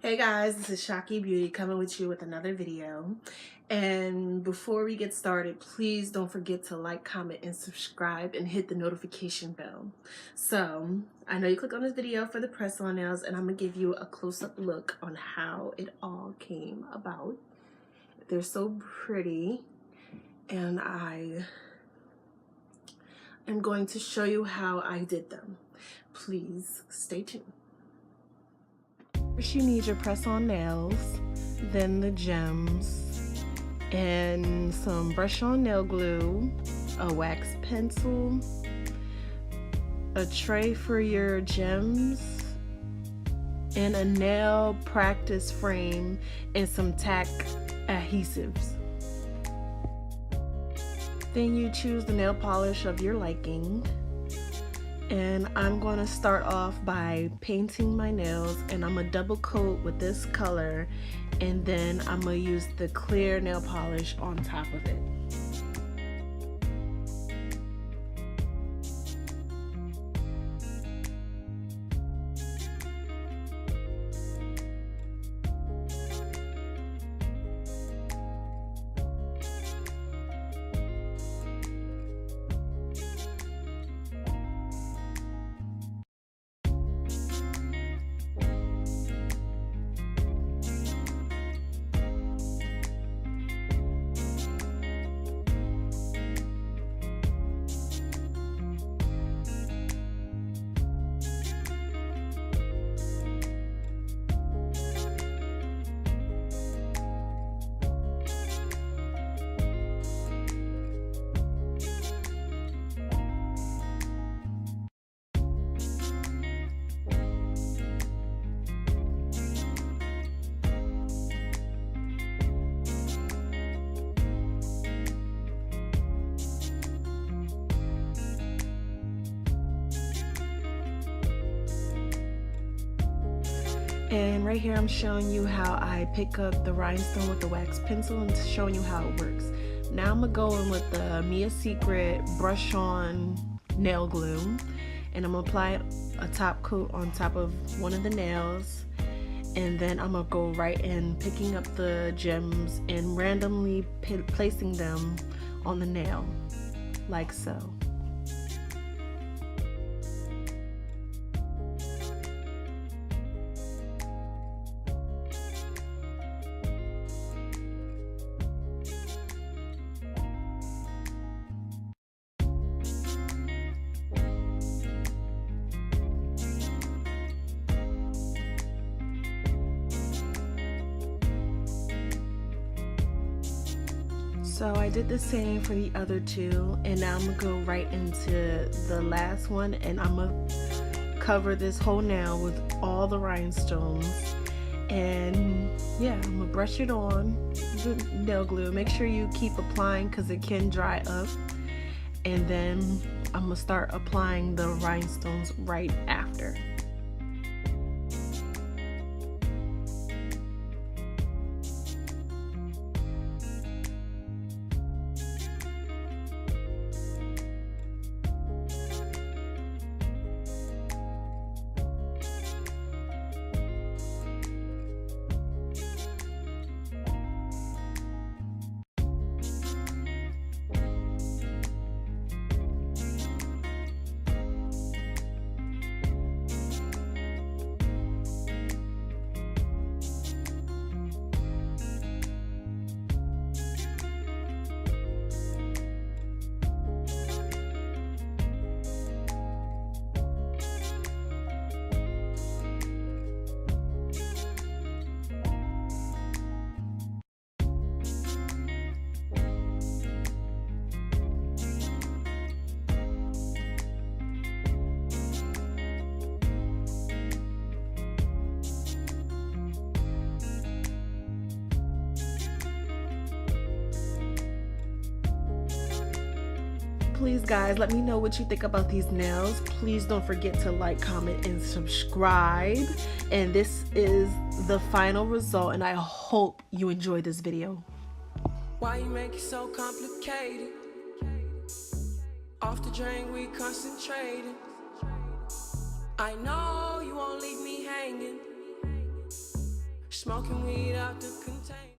Hey guys, this is Shaki Beauty coming with you with another video. And before we get started, please don't forget to like, comment, and subscribe and hit the notification bell. So, I know you clicked on this video for the press-on nails, and I'm going to give you a close-up look on how it all came about. They're so pretty, and I am going to show you how I did them. Please stay tuned. First, you need your press-on nails, then the gems, and some brush-on nail glue, a wax pencil, a tray for your gems, and a nail practice frame, and some tack adhesives. Then you choose the nail polish of your liking. And I'm going to start off by painting my nails, and I'm going to double coat with this color, and then I'm going to use the clear nail polish on top of it. And right here I'm showing you how I pick up the rhinestone with the wax pencil and showing you how it works. Now I'm gonna go in with the Mia Secret brush on nail glue, and I'm gonna apply a top coat on top of one of the nails, and then I'm gonna go right in picking up the gems and randomly placing them on the nail like so. So I did the same for the other two, and now I'm gonna go right into the last one, and I'm gonna cover this whole nail with all the rhinestones. And yeah, I'm gonna brush it on the nail glue. Make sure you keep applying because it can dry up, and then I'm gonna start applying the rhinestones right after. Please guys, let me know what you think about these nails. Please don't forget to like, comment, and subscribe. And this is the final result, and I hope you enjoy this video. Why you make it so complicated? Off the drain, we concentrating. I know you won't leave me hanging. Smoking weed out the